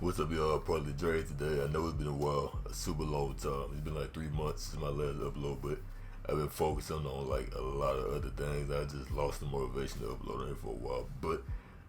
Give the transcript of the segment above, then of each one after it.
What's up, y'all? Probably Dre today. I know it's been a while, a super long time. It's been like 3 months since my last upload, but I've been focusing on like a lot of other things. I just lost the motivation to upload on here for a while, but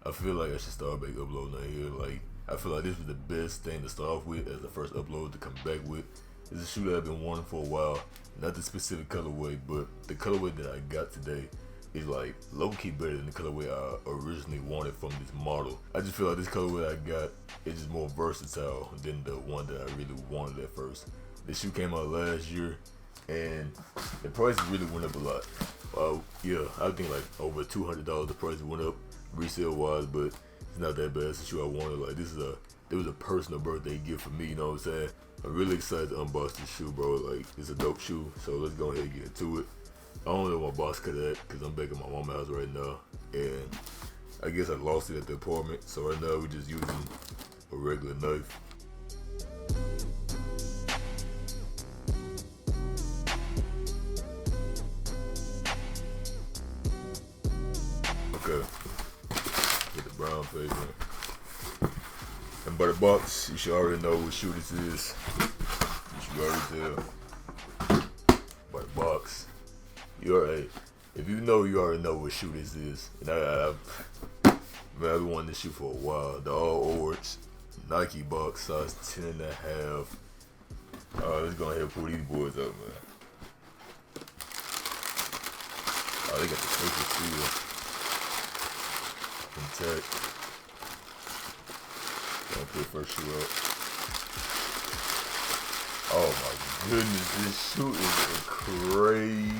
I feel like I should start back uploading on here. Like, I feel like this was the best thing to start off with as the first upload to come back with. It's a shoe that I've been wanting for a while. Not the specific colorway, but the colorway that I got today is like low-key better than the colorway I originally wanted from this model. I just feel like this colorway I got is just more versatile than the one that I really wanted at first. This shoe came out last year and the price really went up a lot. Yeah, I think like over $200 the price went up resale wise, but it's not that bad. It's a shoe I wanted. Like, there was a personal birthday gift for me, you know what I'm saying? I'm really excited to unbox this shoe, bro. Like, it's a dope shoe, so let's go ahead and get into it. I don't know where my box cut at because I'm back at my mama's house right now, and I guess I lost it at the apartment. So right now we're just using a regular knife. Okay, get the brown paper. And by the box, you should already know what shoe this is. You should already tell by the box. You already, if you know, you already know what shoe this is. And I've been wanting this shoe for a while. The All Orange Nike box, size 10.5. Let's go ahead and pull these boys up, man. Oh, they got the paper seal intact. Gonna put the first shoe up. Oh my goodness, this shoe is crazy.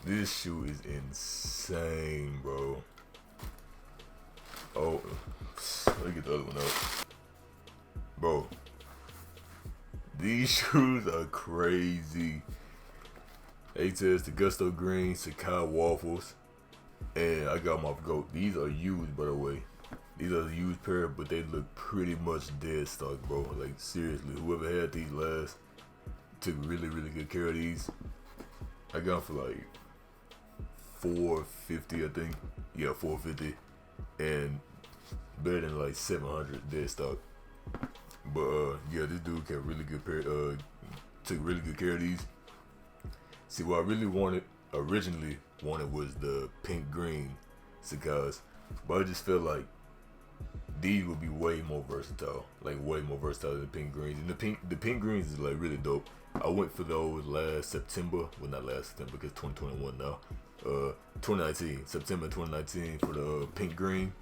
This shoe is insane, bro. Oh, let me get the other one up. Bro, these shoes are crazy. They test the Gusto Green, Sakai Waffles, and I got my goat. These are used, by the way. These are the used pair, but they look pretty much dead stock, bro. Like, seriously, whoever had these last took really, really good care of these. I got them for like $450, I think. Yeah, $450, and better than like $700 dead stock. But yeah, this dude kept really good pair. Took really good care of these. See, what I really originally wanted was the pink green Sakai's, but I just felt like these would be way more versatile, like way more versatile than the pink greens. And the pink greens is like really dope. I went for those last September. Well, not last September because 2021 now. 2019, September 2019 for the pink green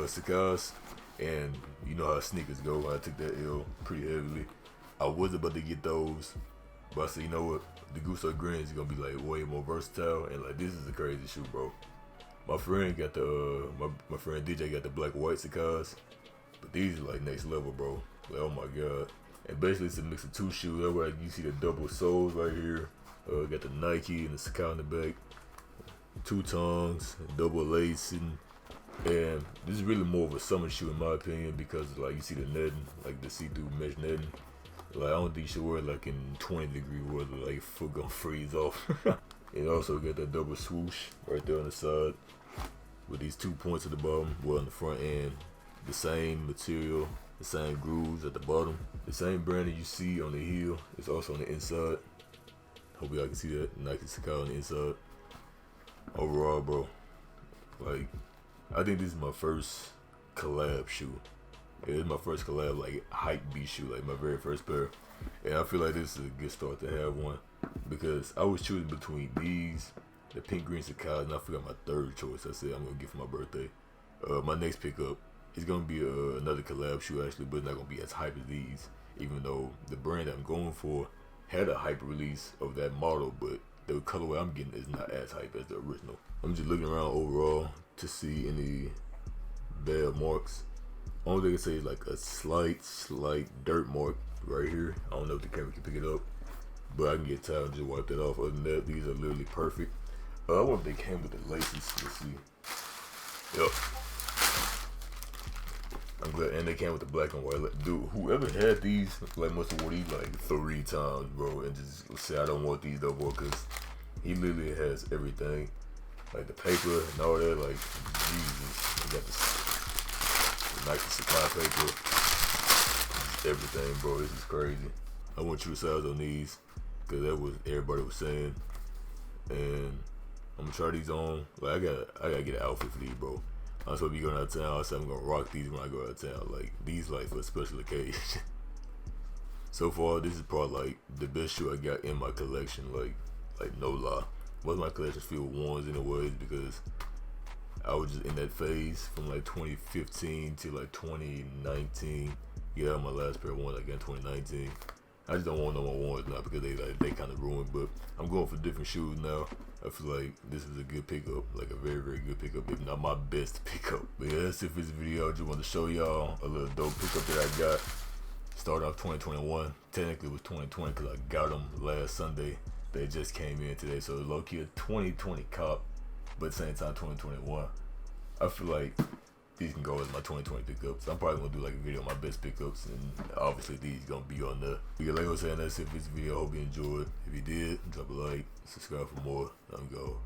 Sakai's. And you know how sneakers go. I took that L pretty heavily. I was about to get those, but I said, you know what? The Gusto Green is gonna be like way more versatile, and like this is a crazy shoe, bro. My friend got the my friend DJ got the black and white Sakai's, but these are like next level, bro. Like, oh my god! And basically it's a mix of two shoes. That way you see the double soles right here. Got the Nike and the Sakai on the back, two tongues, double lacing, and this is really more of a summer shoe in my opinion because like you see the netting, like the see-through mesh netting. Like, I don't think you should wear it like in 20-degree weather, like foot gonna freeze off. It also got that double swoosh right there on the side with these 2 points at the bottom, well on the front end. The same material, the same grooves at the bottom. The same brand that you see on the heel is also on the inside. Hope y'all can see that, Nike Sakai on the inside. Overall, bro, like, I think this is my first collab shoe. Yeah, it's my first collab, like, Hypebeast shoe, like my very first pair. And I feel like this is a good start to have one because I was choosing between these, the pink green Sakai, and I forgot my third choice. I said I'm gonna get for my birthday. My next pickup is gonna be another collab shoe actually, but it's not gonna be as hype as these. Even though the brand that I'm going for had a hype release of that model, but the colorway I'm getting is not as hype as the original. I'm just looking around overall to see any bad marks. Only thing I can say is like a slight dirt mark right here. I don't know if the camera can pick it up, but I can get tired and just wipe that off. Other than that, these are literally perfect. I wonder if they came with the laces. Let's see. Yep. I'm glad, and they came with the black and white. Like, dude, whoever had these, like, must have worn these like 3 times, bro, and just say I don't want these no more, cause he literally has everything, like the paper and all that. Like, Jesus, he got this. Nike supply paper, everything, bro. This is crazy. I want true size on these, cause that was everybody was saying, and I'm gonna try these on. Like I gotta get an outfit for these, bro. I'm supposed to be going out of town. I said I'm gonna rock these when I go out of town. Like these, like for a special occasion. So far, this is probably like the best shoe I got in my collection. Like no lie. Most of my collections feel ones in a way because I was just in that phase from like 2015 to like 2019. Yeah, my last pair of ones I got in 2019. I just don't want no more ones now because they kind of ruined. But I'm going for different shoes now. I feel like this is a good pickup, like a very, very good pickup, if not my best pickup. But yeah, that's it for this video. I just wanted to show y'all a little dope pickup that I got. Started off 2021. Technically it was 2020 because I got them last Sunday. They just came in today, so it's low-key a 2020 cop, but at the same time 2021. I feel like these can go as my 2020 pickups. I'm probably gonna do like a video on my best pickups, and obviously these gonna be on there. Like I was saying, that's it for this video. I hope you enjoyed. If you did, drop a like, subscribe for more. I'm go.